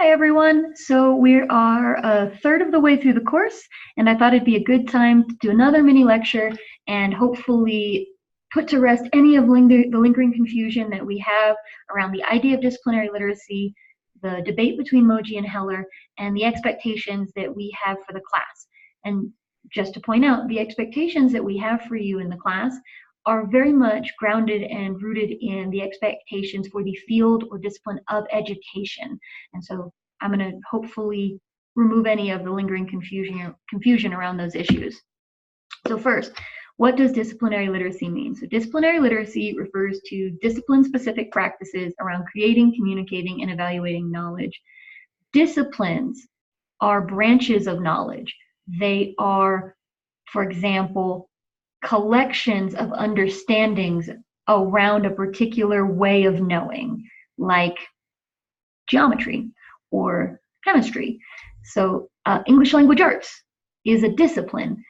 Hi everyone. So we are a third of the way through the course, and I thought it'd be a good time to do another mini lecture and hopefully put to rest any of the lingering confusion that we have around the idea of disciplinary literacy, the debate between Moji and Heller, and the expectations that we have for the class. And just to point out, the expectations that we have for you in the class are very much grounded and rooted in the expectations for the field or discipline of education. And so I'm going to hopefully remove any of the lingering confusion around those issues. So first, what does disciplinary literacy mean? So disciplinary literacy refers to discipline-specific practices around creating, communicating, and evaluating knowledge. Disciplines are branches of knowledge. They are, for example, collections of understandings around a particular way of knowing, like geometry or chemistry. So English language arts is a discipline.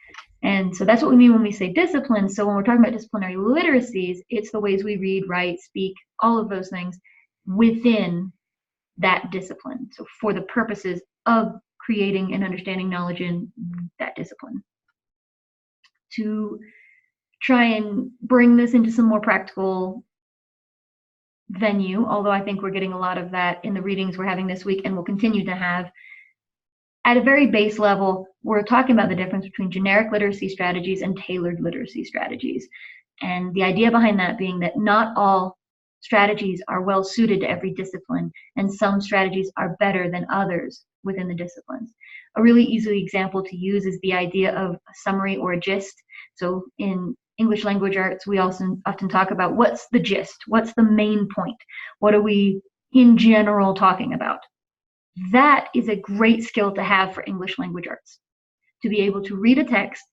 And so that's what we mean when we say discipline. So when we're talking about disciplinary literacies, it's the ways we read, write, speak, all of those things within that discipline. So for the purposes of creating and understanding knowledge in that discipline. To try and bring this into some more practical venue, although I think we're getting a lot of that in the readings we're having this week and will continue to have. At a very base level, we're talking about the difference between generic literacy strategies and tailored literacy strategies. And the idea behind that being that not all strategies are well suited to every discipline, and some strategies are better than others within the disciplines. A really easy example to use is the idea of a summary or a gist. So in English language arts, we also often talk about what's the gist, what's the main point, what are we in general talking about. That is a great skill to have for English language arts, to be able to read a text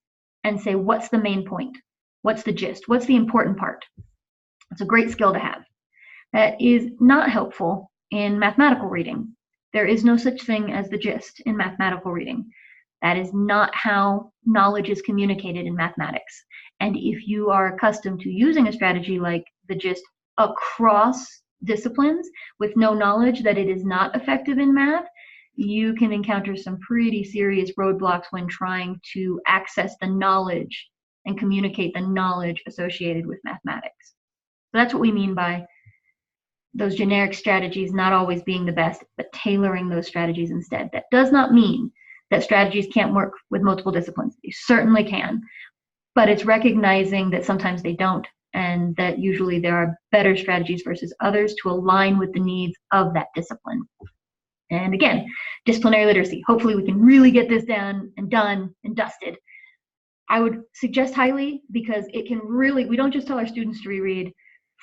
and say, what's the main point? What's the gist? What's the important part? It's a great skill to have. That is not helpful in mathematical reading. There is no such thing as the gist in mathematical reading. That is not how knowledge is communicated in mathematics. And if you are accustomed to using a strategy like the gist across disciplines with no knowledge that it is not effective in math, you can encounter some pretty serious roadblocks when trying to access the knowledge and communicate the knowledge associated with mathematics. So that's what we mean by those generic strategies not always being the best, but tailoring those strategies instead. That does not mean that strategies can't work with multiple disciplines. They certainly can, but it's recognizing that sometimes they don't, and that usually there are better strategies versus others to align with the needs of that discipline. And again, disciplinary literacy. Hopefully we can really get this down and done and dusted. I would suggest highly, because it can really, we don't just tell our students to reread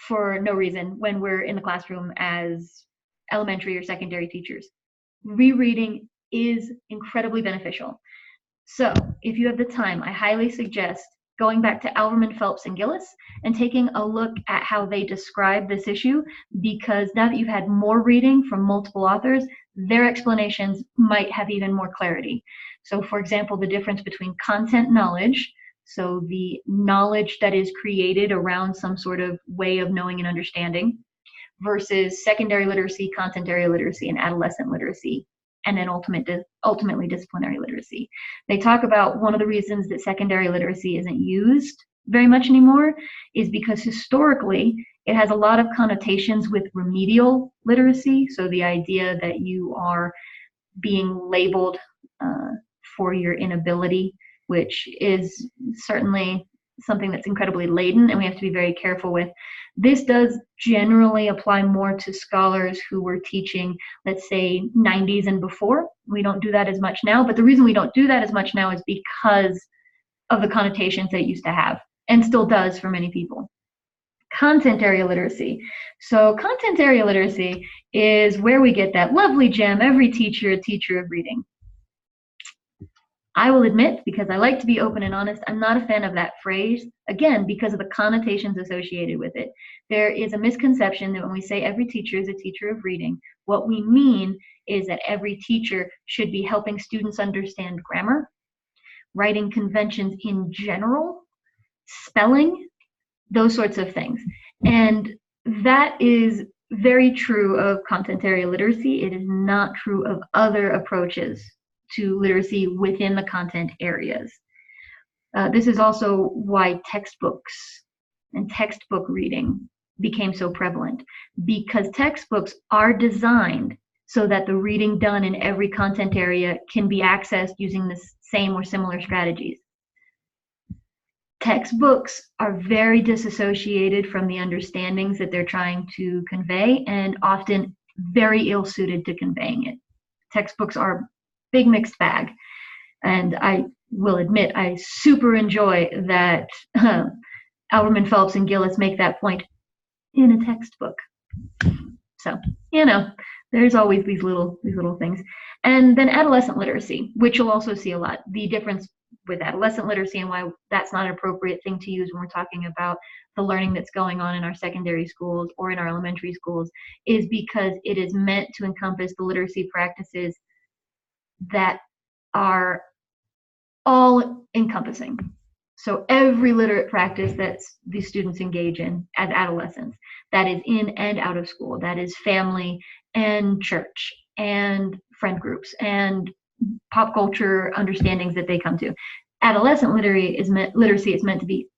for no reason when we're in the classroom as elementary or secondary teachers. Rereading is incredibly beneficial. So if you have the time, I highly suggest going back to Alverman, Phelps, and Gillis and taking a look at how they describe this issue, because now that you've had more reading from multiple authors, their explanations might have even more clarity. So for example, the difference between content knowledge, so the knowledge that is created around some sort of way of knowing and understanding, versus secondary literacy, content area literacy, and adolescent literacy, and then ultimately disciplinary literacy. They talk about one of the reasons that secondary literacy isn't used very much anymore is because historically it has a lot of connotations with remedial literacy. So the idea that you are being labeled for your inability, which is certainly something that's incredibly laden and we have to be very careful with. This does generally apply more to scholars who were teaching, let's say, 90s and before. We don't do that as much now, but the reason we don't do that as much now is because of the connotations that it used to have, and still does for many people. Content area literacy. So content area literacy is where we get that lovely gem, every teacher, a teacher of reading. I will admit, because I like to be open and honest, I'm not a fan of that phrase, again, because of the connotations associated with it. There is a misconception that when we say every teacher is a teacher of reading, what we mean is that every teacher should be helping students understand grammar, writing conventions in general, spelling, those sorts of things. And that is very true of content area literacy. It is not true of other approaches to literacy within the content areas. This is also why textbooks and textbook reading became so prevalent, because textbooks are designed so that the reading done in every content area can be accessed using the same or similar strategies. Textbooks are very disassociated from the understandings that they're trying to convey, and often very ill-suited to conveying it. Textbooks are a big mixed bag, and I will admit I super enjoy that Alberman, Phelps, and Gillis make that point in a textbook. So, you know, there's always these little things. And then adolescent literacy, which you'll also see a lot. The difference with adolescent literacy and why that's not an appropriate thing to use when we're talking about the learning that's going on in our secondary schools or in our elementary schools is because it is meant to encompass the literacy practices that are all encompassing. So every literate practice that these students engage in as adolescents, that is in and out of school, that is family and church and friend groups and pop culture understandings that they come to. Adolescent literacy is meant to be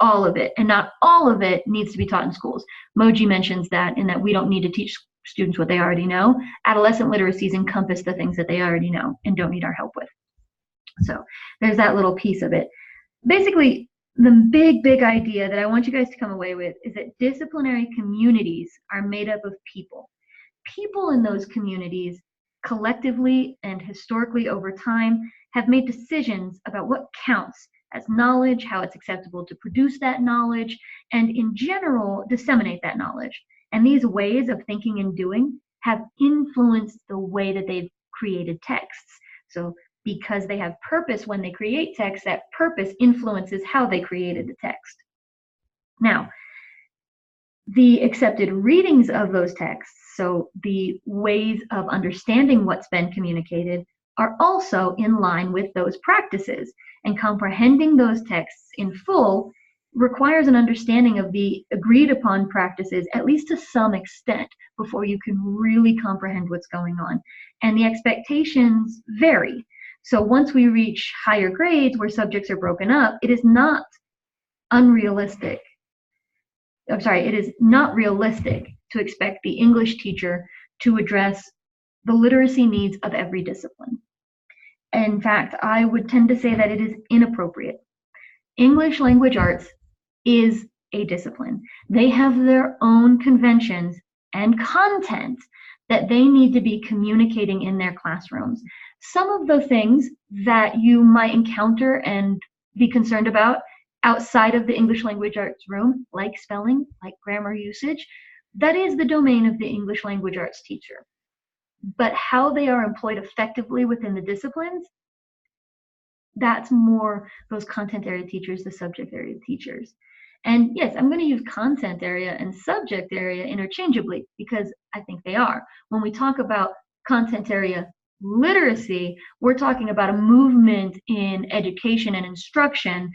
all of it, and not all of it needs to be taught in schools. Moji mentions that, in that we don't need to teach students what they already know. Adolescent literacies encompass the things that they already know and don't need our help with. So there's that little piece of it. Basically, the big idea that I want you guys to come away with is that disciplinary communities are made up of people. People in those communities collectively and historically over time have made decisions about what counts as knowledge, how it's acceptable to produce that knowledge, and in general, disseminate that knowledge. And these ways of thinking and doing have influenced the way that they've created texts. So because they have purpose when they create text, that purpose influences how they created the text. Now, the accepted readings of those texts, so the ways of understanding what's been communicated, are also in line with those practices. And comprehending those texts in full requires an understanding of the agreed upon practices, at least to some extent, before you can really comprehend what's going on. And the expectations vary. So once we reach higher grades where subjects are broken up, it is not unrealistic. It is not realistic to expect the English teacher to address the literacy needs of every discipline. In fact, I would tend to say that it is inappropriate. English language arts is a discipline. They have their own conventions and content that they need to be communicating in their classrooms. Some of the things that you might encounter and be concerned about outside of the English language arts room, like spelling, like grammar usage, that is the domain of the English language arts teacher. But how they are employed effectively within the disciplines, that's more those content area teachers, the subject area teachers. And yes, I'm going to use content area and subject area interchangeably because I think they are. When we talk about content area literacy, we're talking about a movement in education and instruction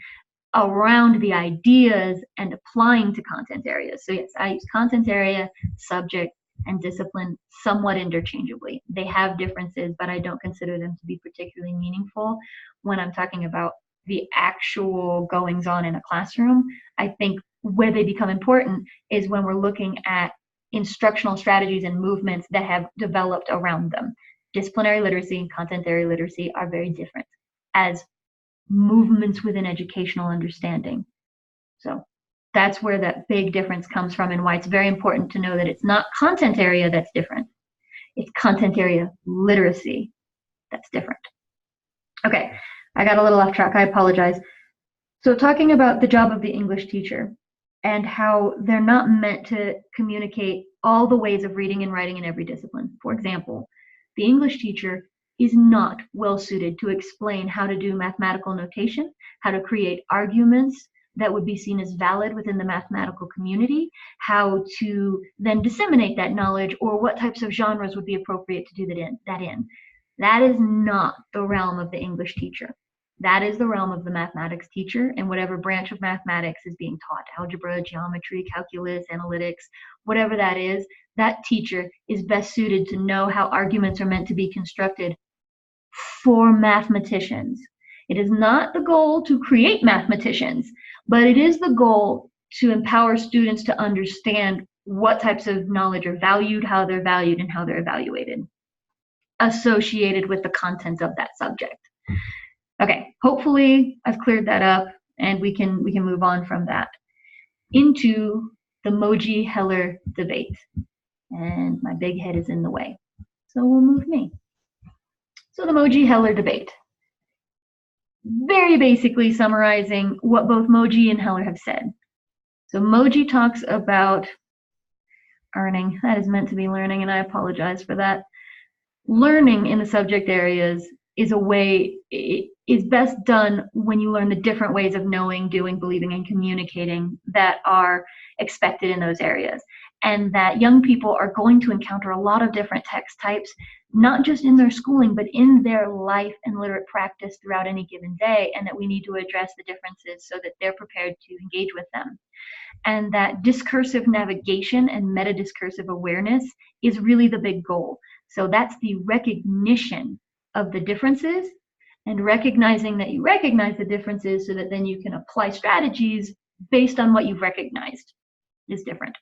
around the ideas and applying to content areas. So yes, I use content area, subject, and discipline somewhat interchangeably. They have differences, but I don't consider them to be particularly meaningful when I'm talking about the actual goings on in a classroom. I think where they become important is when we're looking at instructional strategies and movements that have developed around them. Disciplinary literacy and content area literacy are very different as movements within educational understanding. So that's where that big difference comes from, and why it's very important to know that it's not content area that's different. It's content area literacy that's different. Okay, I got a little off track. I apologize. So talking about the job of the English teacher and how they're not meant to communicate all the ways of reading and writing in every discipline. For example, the English teacher is not well suited to explain how to do mathematical notation, how to create arguments that would be seen as valid within the mathematical community, how to then disseminate that knowledge, or what types of genres would be appropriate to do that in. That is not the realm of the English teacher. That is the realm of the mathematics teacher and whatever branch of mathematics is being taught, algebra, geometry, calculus, analytics, whatever that is, that teacher is best suited to know how arguments are meant to be constructed for mathematicians. It is not the goal to create mathematicians, but it is the goal to empower students to understand what types of knowledge are valued, how they're valued, and how they're evaluated, associated with the content of that subject. Okay, hopefully I've cleared that up and we can move on from that into the Moji-Heller debate. And my big head is in the way, so we'll move me. So the Moji-Heller debate. Very basically summarizing what both Moji and Heller have said. So Moji talks about earning. That is meant to be learning, and I apologize for that. Learning in the subject areas is a way, it is best done when you learn the different ways of knowing, doing, believing, and communicating that are expected in those areas. And that young people are going to encounter a lot of different text types, not just in their schooling, but in their life and literate practice throughout any given day, and that we need to address the differences so that they're prepared to engage with them. And that discursive navigation and meta-discursive awareness is really the big goal. So that's the recognition of the differences and recognizing that you recognize the differences so that then you can apply strategies based on what you've recognized is different.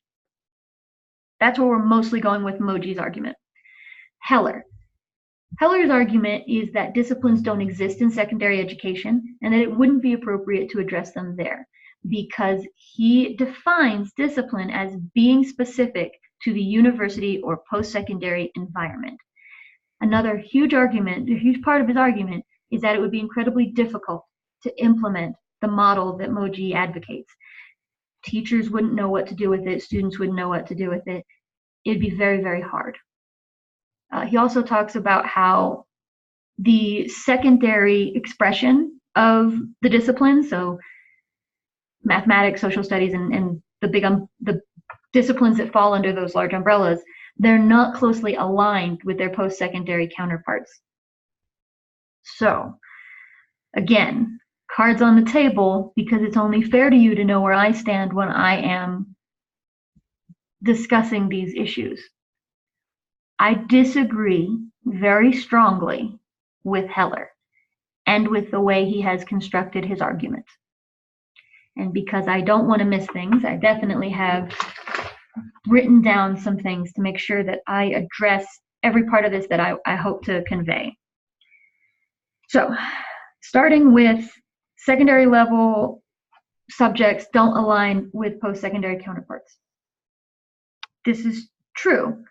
That's where we're mostly going with Moji's argument. Heller's argument is that disciplines don't exist in secondary education and that it wouldn't be appropriate to address them there, because he defines discipline as being specific to the university or post-secondary environment. Another huge argument, a huge part of his argument, is that it would be incredibly difficult to implement the model that Moji advocates. Teachers wouldn't know what to do with it, students wouldn't know what to do with it. It'd be very, very hard. He also talks about how the secondary expression of the disciplines, so mathematics, social studies, and the disciplines that fall under those large umbrellas, they're not closely aligned with their post-secondary counterparts. So, again, cards on the table, because it's only fair to you to know where I stand when I am discussing these issues. I disagree very strongly with Heller and with the way he has constructed his argument. And because I don't want to miss things, I definitely have written down some things to make sure that I address every part of this that I hope to convey. So, starting with secondary level subjects don't align with post-secondary counterparts. This is true.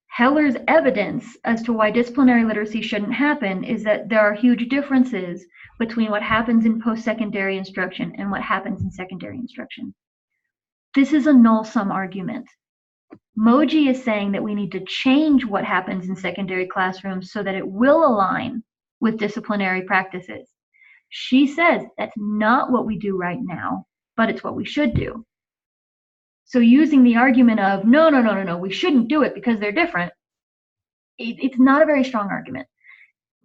Heller's evidence as to why disciplinary literacy shouldn't happen is that there are huge differences between what happens in post-secondary instruction and what happens in secondary instruction. This is a null-sum argument. Moji is saying that we need to change what happens in secondary classrooms so that it will align with disciplinary practices. She says that's not what we do right now, but it's what we should do. So using the argument of, no, we shouldn't do it because they're different, it's not a very strong argument.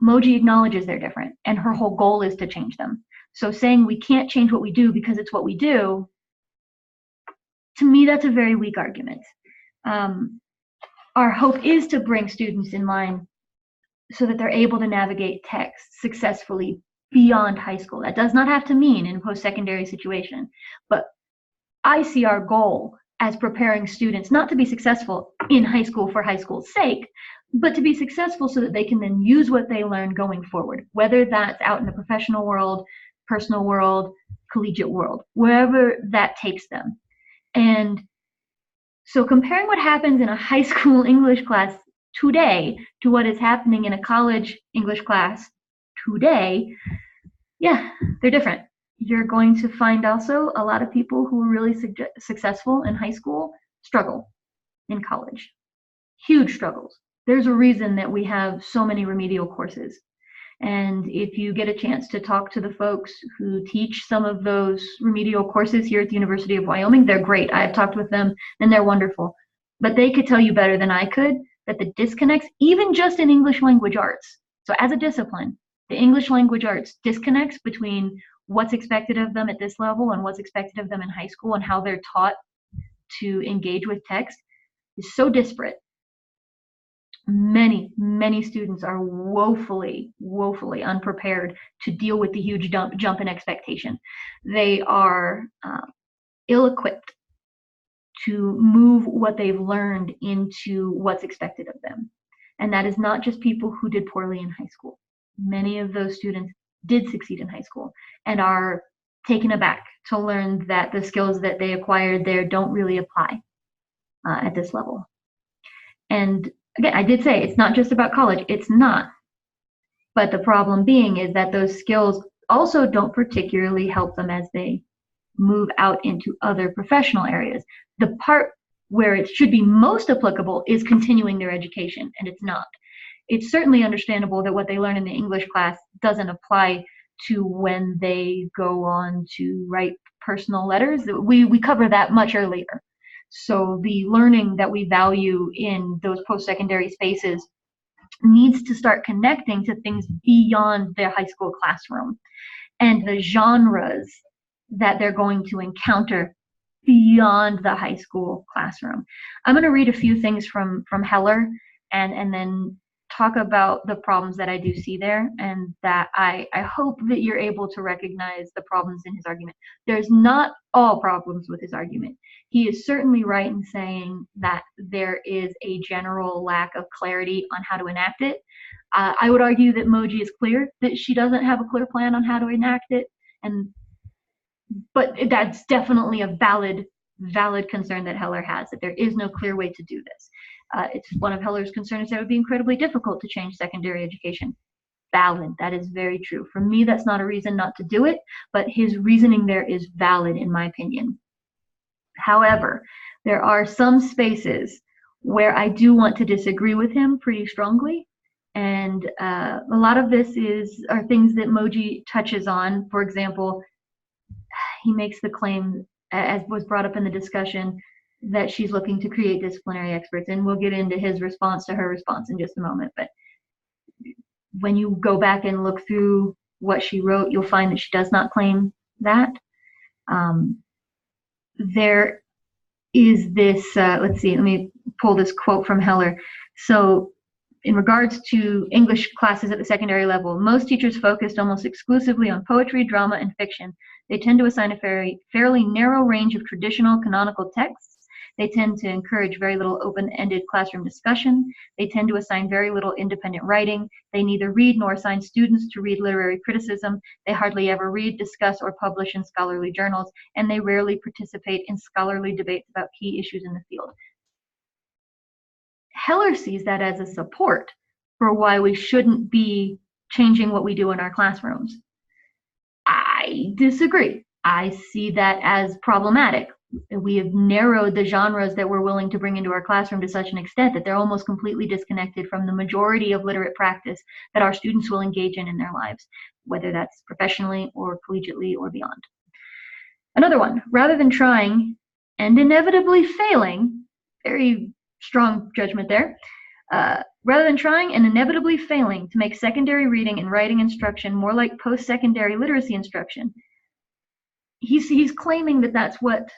Moji acknowledges they're different, and her whole goal is to change them. So saying we can't change what we do because it's what we do, to me, that's a very weak argument. Our hope is to bring students in line so that they're able to navigate text successfully beyond high school. That does not have to mean in a post-secondary situation, but I see our goal as preparing students not to be successful in high school for high school's sake, but to be successful so that they can then use what they learn going forward, whether that's out in the professional world, personal world, collegiate world, wherever that takes them. And so comparing what happens in a high school English class today to what is happening in a college English class today, yeah, they're different. You're going to find also a lot of people who are really successful in high school struggle in college. Huge struggles. There's a reason that we have so many remedial courses. And if you get a chance to talk to the folks who teach some of those remedial courses here at the University of Wyoming, they're great. I've talked with them and they're wonderful. But they could tell you better than I could that the disconnects, even just in English language arts, so as a discipline, The English language arts disconnects between what's expected of them at this level and what's expected of them in high school and how they're taught to engage with text is so disparate. Many students are woefully unprepared to deal with the huge jump in expectation. They are ill-equipped to move what they've learned into what's expected of them. And that is not just people who did poorly in high school. Many of those students did succeed in high school and are taken aback to learn that the skills that they acquired there don't really apply at this level. And again, I did say it's not just about college. It's not. But the problem being is that those skills also don't particularly help them as they move out into other professional areas. The part where it should be most applicable is continuing their education, and it's not. It's certainly understandable that what they learn in the English class doesn't apply to when they go on to write personal letters. We cover that much earlier. So the learning that we value in those post-secondary spaces needs to start connecting to things beyond their high school classroom and the genres that they're going to encounter beyond the high school classroom. I'm going to read a few things from Heller and then talk about the problems that I do see there, and that I hope that you're able to recognize the problems in his argument. There's not all problems with his argument. He is certainly right in saying that there is a general lack of clarity on how to enact it. I would argue that Moji is clear that she doesn't have a clear plan on how to enact it, but that's definitely a valid concern that Heller has, that there is no clear way to do this. It's one of Heller's concerns that it would be incredibly difficult to change secondary education. Valid, that is very true. For me, that's not a reason not to do it, but his reasoning there is valid in my opinion. However, there are some spaces where I do want to disagree with him pretty strongly, and a lot of this are things that Moji touches on. For example, he makes the claim, as was brought up in the discussion, that she's looking to create disciplinary experts, and we'll get into his response to her response in just a moment. But when you go back and look through what she wrote, you'll find that she does not claim that. There is this, let's see, let me pull this quote from Heller. So in regards to English classes at the secondary level, most teachers focused almost exclusively on poetry, drama, and fiction. They tend to assign a fairly narrow range of traditional canonical texts. They tend to encourage very little open-ended classroom discussion. They tend to assign very little independent writing. They neither read nor assign students to read literary criticism. They hardly ever read, discuss, or publish in scholarly journals, and they rarely participate in scholarly debates about key issues in the field. Heller sees that as a support for why we shouldn't be changing what we do in our classrooms. I disagree. I see that as problematic. We have narrowed the genres that we're willing to bring into our classroom to such an extent that they're almost completely disconnected from the majority of literate practice that our students will engage in their lives, whether that's professionally or collegiately or beyond. Another one, rather than trying and inevitably failing, very strong judgment there, rather than trying and inevitably failing to make secondary reading and writing instruction more like post-secondary literacy instruction, he's claiming that that's what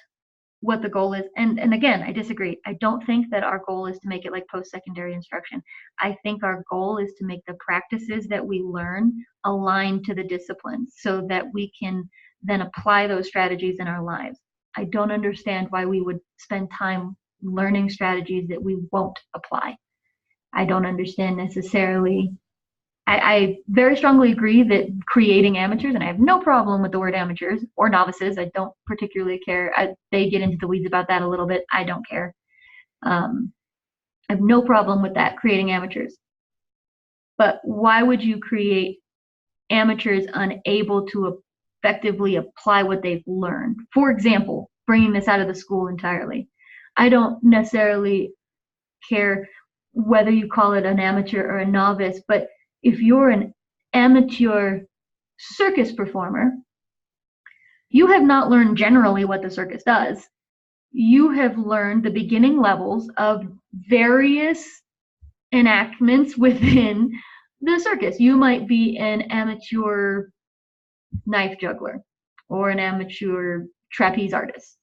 the goal is. And again, I disagree. I don't think that our goal is to make it like post-secondary instruction. I think our goal is to make the practices that we learn align to the disciplines so that we can then apply those strategies in our lives. I don't understand why we would spend time learning strategies that we won't apply. I don't understand necessarily. I very strongly agree that creating amateurs, and I have no problem with the word amateurs or novices. I don't particularly care. They get into the weeds about that a little bit. I don't care. I have no problem with that, creating amateurs. But why would you create amateurs unable to effectively apply what they've learned? For example, bringing this out of the school entirely. I don't necessarily care whether you call it an amateur or a novice, but if you're an amateur circus performer, you have not learned generally what the circus does. You have learned the beginning levels of various enactments within the circus. You might be an amateur knife juggler or an amateur trapeze artist.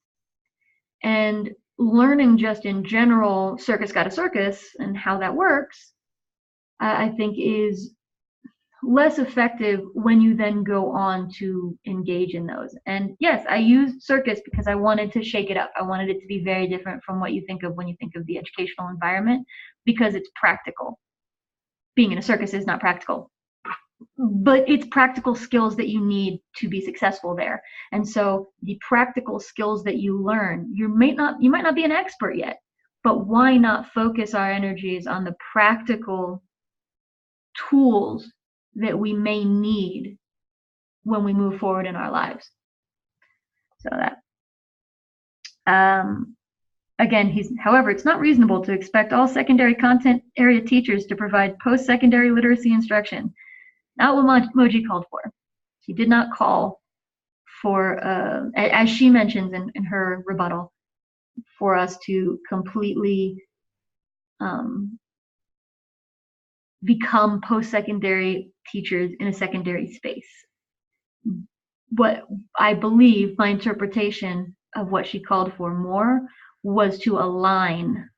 And learning just in general circus got a circus and how that works, I think is less effective when you then go on to engage in those. And yes, I used circus because I wanted to shake it up. I wanted it to be very different from what you think of when you think of the educational environment, because it's practical. Being in a circus is not practical, but it's practical skills that you need to be successful there. And so the practical skills that you learn, you might not be an expert yet, but why not focus our energies on the practical tools that we may need when we move forward in our lives. So that again, however, it's not reasonable to expect all secondary content area teachers to provide post-secondary literacy instruction. Not what Moji called for. She did not call for, as she mentions in her rebuttal, for us to completely become post-secondary teachers in a secondary space. What I believe, my interpretation of what she called for more was to align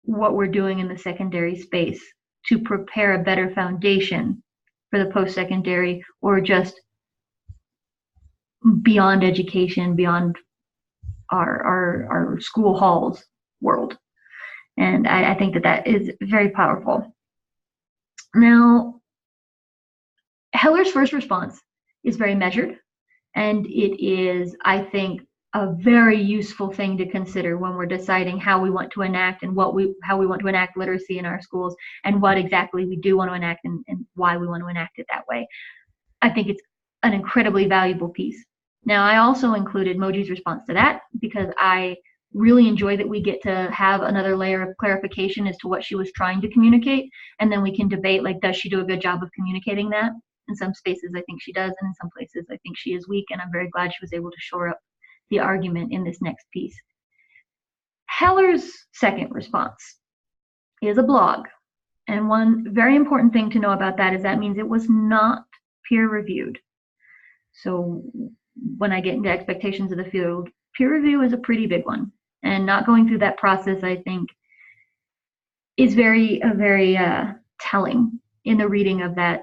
what we're doing in the secondary space to prepare a better foundation for the post-secondary or just beyond education, beyond our school halls world. And I think that is very powerful. Now, Heller's first response is very measured, and it is, I think, a very useful thing to consider when we're deciding how we want to enact and how we want to enact literacy in our schools, and what exactly we do want to enact and why we want to enact it that way. I think it's an incredibly valuable piece. Now, I also included Moji's response to that because I really enjoy that we get to have another layer of clarification as to what she was trying to communicate, and then we can debate, like, does she do a good job of communicating that? In some spaces, I think she does, and in some places, I think she is weak, and I'm very glad she was able to shore up the argument in this next piece. Heller's second response is a blog, and one very important thing to know about that is that means it was not peer-reviewed. So when I get into expectations of the field, peer review is a pretty big one, and not going through that process, I think, is very telling in the reading of that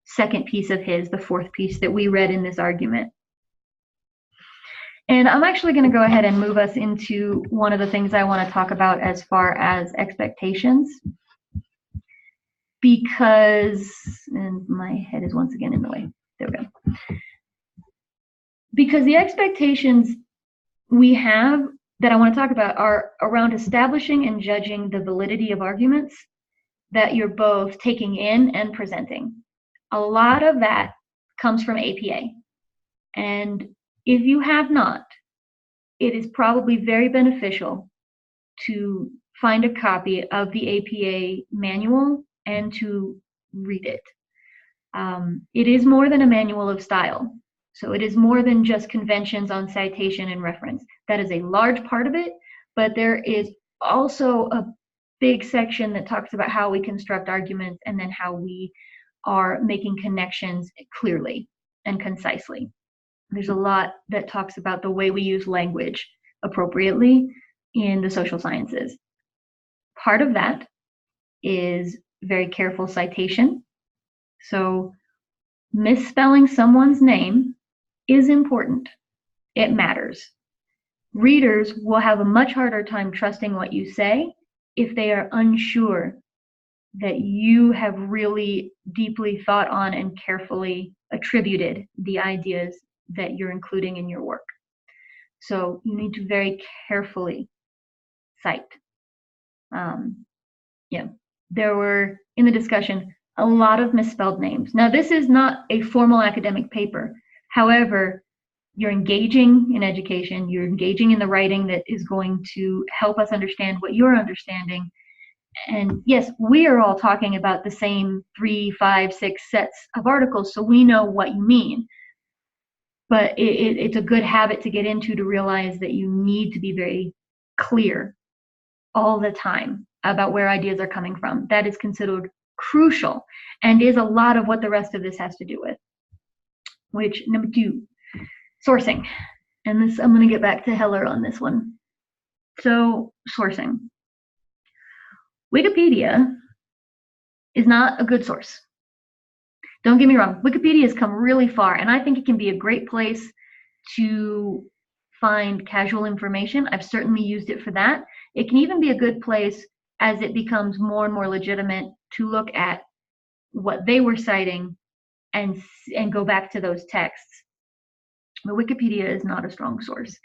second piece of his, the fourth piece that we read in this argument. And I'm actually going to go ahead and move us into one of the things I want to talk about as far as expectations, because, and my head is once again in the way. There we go. Because the expectations we have that I want to talk about are around establishing and judging the validity of arguments that you're both taking in and presenting. A lot of that comes from APA. And if you have not, it is probably very beneficial to find a copy of the APA manual and to read it. It is more than a manual of style. So it is more than just conventions on citation and reference. That is a large part of it, but there is also a big section that talks about how we construct arguments and then how we are making connections clearly and concisely. There's a lot that talks about the way we use language appropriately in the social sciences. Part of that is very careful citation. So misspelling someone's name is important. It matters. Readers will have a much harder time trusting what you say if they are unsure that you have really deeply thought on and carefully attributed the ideas that you're including in your work. So you need to very carefully cite. There were, in the discussion, a lot of misspelled names. Now, this is not a formal academic paper. However, you're engaging in education, you're engaging in the writing that is going to help us understand what you're understanding. And yes, we are all talking about the same 3, 5, 6 sets of articles, so we know what you mean. But it's a good habit to get into, to realize that you need to be very clear all the time about where ideas are coming from. That is considered crucial and is a lot of what the rest of this has to do with. Which, number 2, sourcing. And this, I'm going to get back to Heller on this one. So, sourcing. Wikipedia is not a good source. Don't get me wrong, Wikipedia has come really far, and I think it can be a great place to find casual information. I've certainly used it for that. It can even be a good place as it becomes more and more legitimate to look at what they were citing and go back to those texts. But Wikipedia is not a strong source.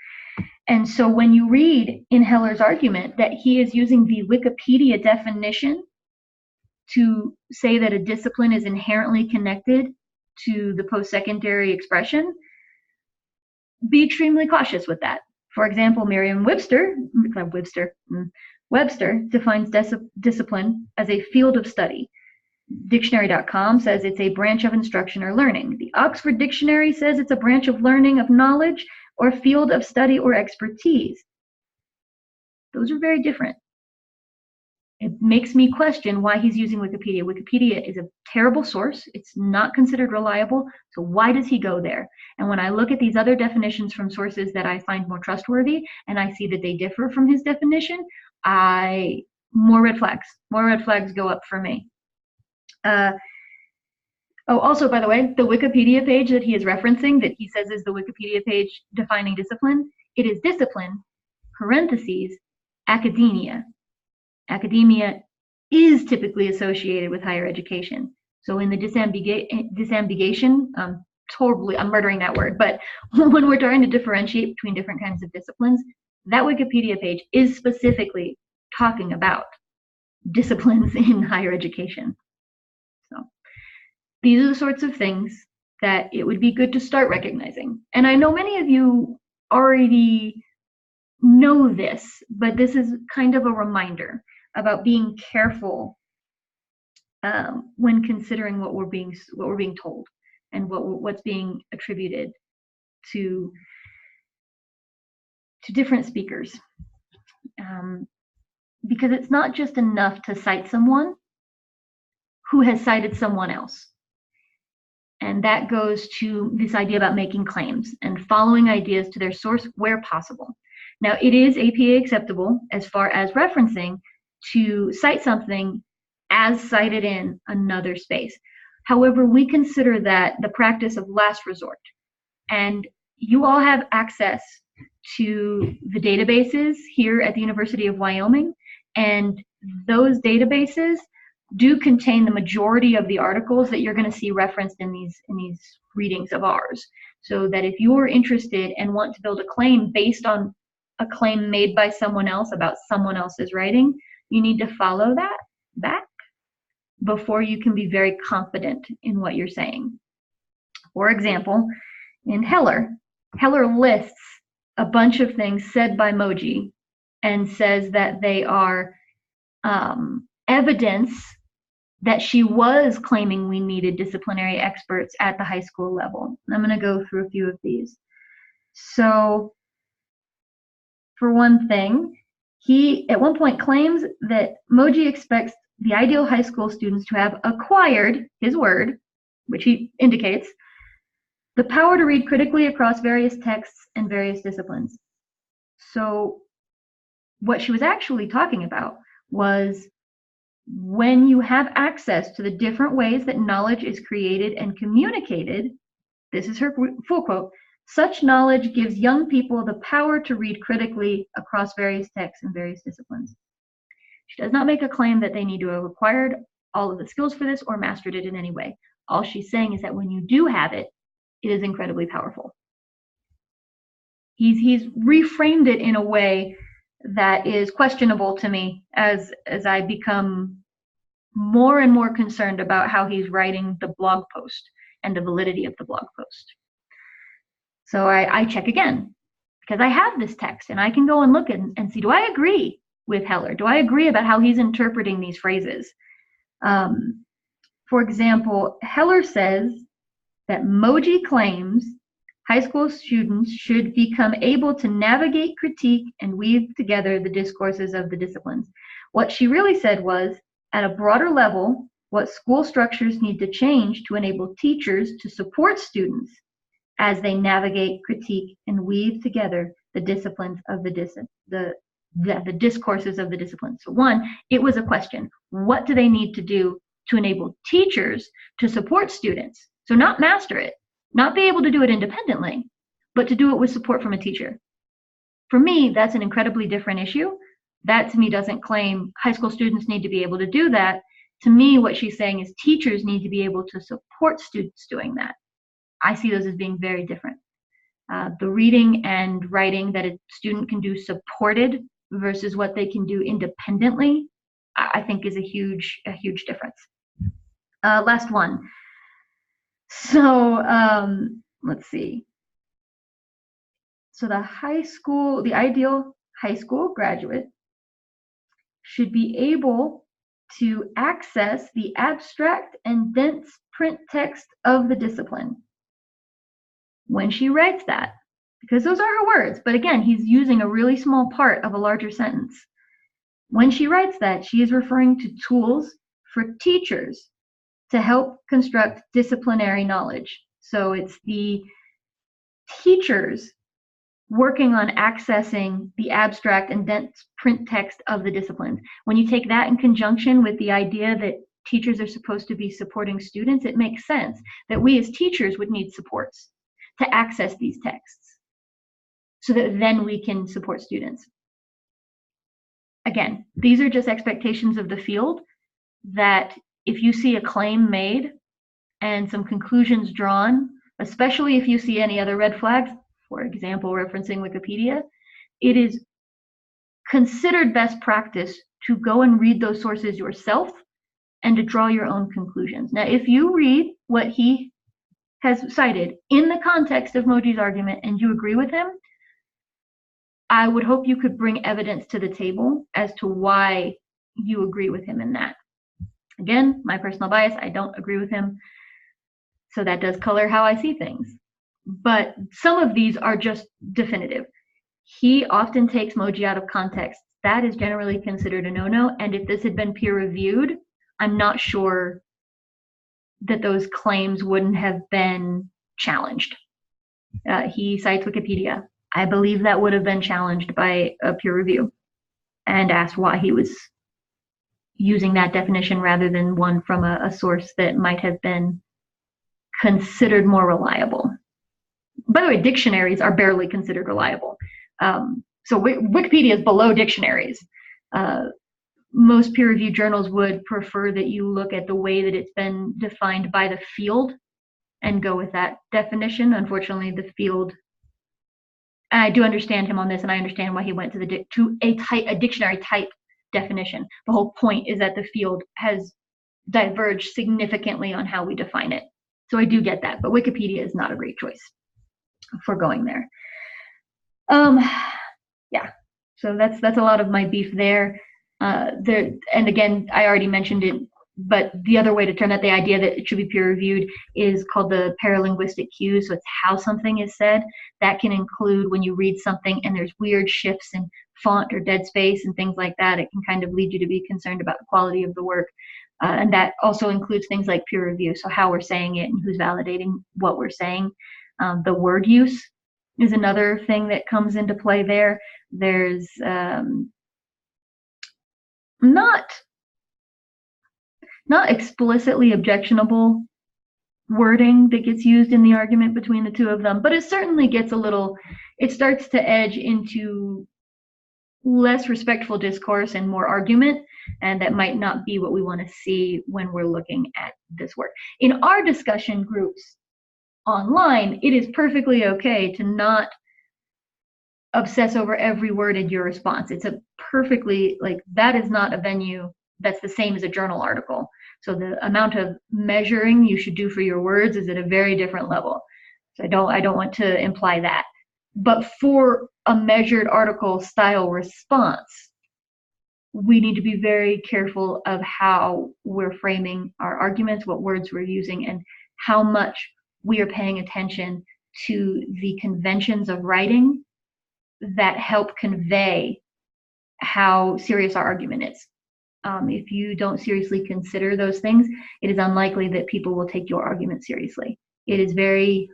And so when you read in Heller's argument that he is using the Wikipedia definition to say that a discipline is inherently connected to the post-secondary expression, be extremely cautious with that. For example, Merriam-Webster defines discipline as a field of study. Dictionary.com says it's a branch of instruction or learning. The Oxford Dictionary says it's a branch of learning, of knowledge, or field of study or expertise. Those are very different. It makes me question why he's using Wikipedia. Wikipedia is a terrible source. It's not considered reliable. So why does he go there? And when I look at these other definitions from sources that I find more trustworthy, and I see that they differ from his definition, more red flags go up for me. Also, by the way, the Wikipedia page that he is referencing, that he says is the Wikipedia page defining discipline, it is discipline, parentheses, academia. Academia is typically associated with higher education. So in the disambiguation, I'm murdering that word, but when we're trying to differentiate between different kinds of disciplines, that Wikipedia page is specifically talking about disciplines in higher education. So these are the sorts of things that it would be good to start recognizing. And I know many of you already know this, but this is kind of a reminder about being careful when considering what we're being told and what's being attributed to different speakers, because it's not just enough to cite someone who has cited someone else. And that goes to this idea about making claims and following ideas to their source where possible. Now, it is APA acceptable as far as referencing to cite something as cited in another space. However, we consider that the practice of last resort. And you all have access to the databases here at the University of Wyoming, and those databases do contain the majority of the articles that you're going to see referenced in these readings of ours. So that if you're interested and want to build a claim based on a claim made by someone else about someone else's writing, you need to follow that back before you can be very confident in what you're saying. For example, in Heller lists a bunch of things said by Moji and says that they are evidence that she was claiming we needed disciplinary experts at the high school level. I'm going to go through a few of these. So, for one thing, he at one point claims that Moji expects the ideal high school students to have acquired, his word, which he indicates, the power to read critically across various texts and various disciplines. So what she was actually talking about was when you have access to the different ways that knowledge is created and communicated, this is her full quote, such knowledge gives young people the power to read critically across various texts and various disciplines. She does not make a claim that they need to have acquired all of the skills for this or mastered it in any way. All she's saying is that when you do have it, it is incredibly powerful. He's reframed it in a way that is questionable to me as I become more and more concerned about how he's writing the blog post and the validity of the blog post. So I check again, because I have this text and I can go and look and see, do I agree with Heller? Do I agree about how he's interpreting these phrases? For example, Heller says that Moji claims high school students should become able to navigate, critique, and weave together the discourses of the disciplines. What she really said was, at a broader level, what school structures need to change to enable teachers to support students as they navigate, critique, and weave together the disciplines of the discourses of the disciplines. So one, it was a question. What do they need to do to enable teachers to support students? So not master it, not be able to do it independently, but to do it with support from a teacher. For me, that's an incredibly different issue. That to me doesn't claim high school students need to be able to do that. To me, what she's saying is teachers need to be able to support students doing that. I see those as being very different. The reading and writing that a student can do supported versus what they can do independently, I think is a huge difference. Last one. So let's see. So the ideal high school graduate should be able to access the abstract and dense print text of the discipline. When she writes that, because those are her words, but again, he's using a really small part of a larger sentence. When she writes that, she is referring to tools for teachers to help construct disciplinary knowledge. So it's the teachers working on accessing the abstract and dense print text of the disciplines. When you take that in conjunction with the idea that teachers are supposed to be supporting students, it makes sense that we as teachers would need supports to access these texts so that then we can support students. Again, these are just expectations of the field that if you see a claim made and some conclusions drawn, especially if you see any other red flags, for example, referencing Wikipedia, it is considered best practice to go and read those sources yourself and to draw your own conclusions. Now, if you read what he has cited in the context of Moji's argument and you agree with him, I would hope you could bring evidence to the table as to why you agree with him in that. Again, my personal bias, I don't agree with him, so that does color how I see things. But some of these are just definitive. He often takes Moji out of context. That is generally considered a no-no, and if this had been peer-reviewed, I'm not sure that those claims wouldn't have been challenged. He cites Wikipedia. I believe that would have been challenged by a peer review and asked why he was using that definition rather than one from a source that might have been considered more reliable. By the way, dictionaries are barely considered reliable. So Wikipedia is below dictionaries. Most peer-reviewed journals would prefer that you look at the way that it's been defined by the field and go with that definition. Unfortunately, the field, I do understand him on this, and I understand why he went to a dictionary type definition. The whole point is that the field has diverged significantly on how we define it. So I do get that, but Wikipedia is not a great choice for going there. Yeah, so that's a lot of my beef there. And again, I already mentioned it, but the other way to turn that, the idea that it should be peer reviewed, is called the paralinguistic cues. So it's how something is said. That can include when you read something and there's weird shifts in font or dead space and things like that. It can kind of lead you to be concerned about the quality of the work. And that also includes things like peer review. So how we're saying it and who's validating what we're saying. The word use is another thing that comes into play there. There's not explicitly objectionable wording that gets used in the argument between the two of them, but it certainly gets it starts to edge into less respectful discourse and more argument, and that might not be what we want to see when we're looking at this work. In our discussion groups online, it is perfectly okay to not obsess over every word in your response. It's a perfectly, that is not a venue that's the same as a journal article. So the amount of measuring you should do for your words is at a very different level. So I don't want to imply that. But for a measured article style response, we need to be very careful of how we're framing our arguments, what words we're using, and how much we are paying attention to the conventions of writing that help convey how serious our argument is. If you don't seriously consider those things, it is unlikely that people will take your argument seriously. It is very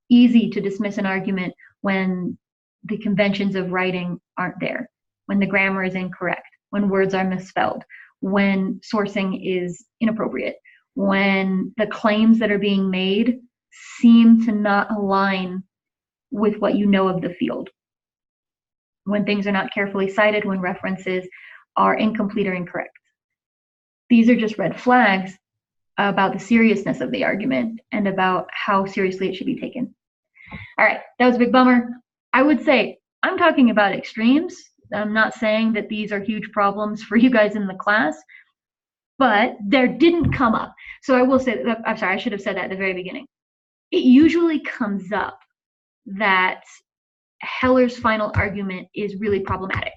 easy to dismiss an argument when the conventions of writing aren't there, when the grammar is incorrect, when words are misspelled, when sourcing is inappropriate, when the claims that are being made seem to not align with what you know of the field, when things are not carefully cited, when references are incomplete or incorrect. These are just red flags about the seriousness of the argument and about how seriously it should be taken. All right, that was a big bummer. I would say I'm talking about extremes. I'm not saying that these are huge problems for you guys in the class, but there didn't come up. So I will say, I'm sorry, I should have said that at the very beginning. It usually comes up that Heller's final argument is really problematic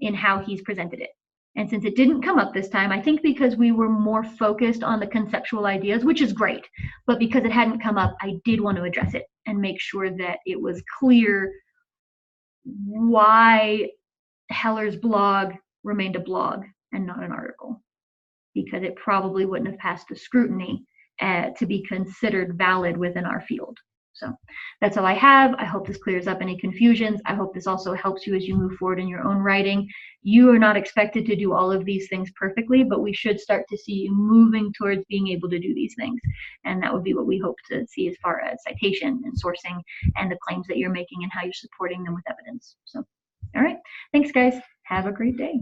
in how he's presented it. And since it didn't come up this time, I think because we were more focused on the conceptual ideas, which is great, but because it hadn't come up, I did want to address it and make sure that it was clear why Heller's blog remained a blog and not an article, because it probably wouldn't have passed the scrutiny to be considered valid within our field. So that's all I have. I hope this clears up any confusions. I hope this also helps you as you move forward in your own writing. You are not expected to do all of these things perfectly, but we should start to see you moving towards being able to do these things. And that would be what we hope to see as far as citation and sourcing and the claims that you're making and how you're supporting them with evidence. So, all right. Thanks, guys. Have a great day.